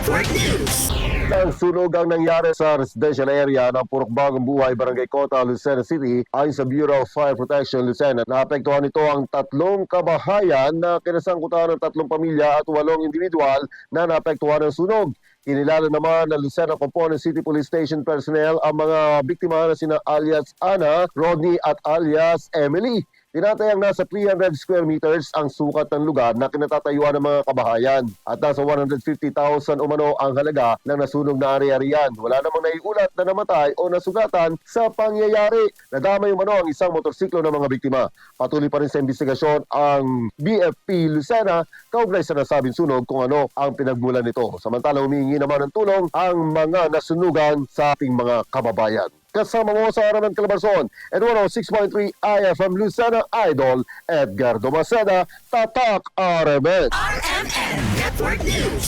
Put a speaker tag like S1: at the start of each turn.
S1: Network News.
S2: Ang sunog ang nangyari sa residential area ng Purok Bagong Buhay, Barangay Cota, Lucena City. Ayon sa Bureau of Fire Protection Lucena, naapektuhan nito ang 3 kabahayan na kinasangkutan ng 3 pamilya at 8 individual na naapektuhan ng sunog. Kinilala naman ng Lucena Component City Police Station personnel ang mga biktima na sina alias Ana, Rodney at alias Emily. Tinatayang nasa 300 square meters ang sukat ng lugar na kinatatayuan ng mga kabahayan at nasa 150,000 umano ang halaga ng nasunog na ari-arian. Wala namang naiulat na namatay o nasugatan sa pangyayari. Nadamay umano ang isang motorsiklo ng mga biktima. Patuloy pa rin sa investigasyon ang BFP Lucena kaugnay sa nasabing sunog kung ano ang pinagmulan nito. Samantalang humihingi naman ng tulong ang mga nasunugan sa ating mga kababayan. Kasama mo sa Araman Calabarzon at 106.3 IFM Lucena Idol, Edgardo Maceda, Tatak RMN.
S1: RMN Network News.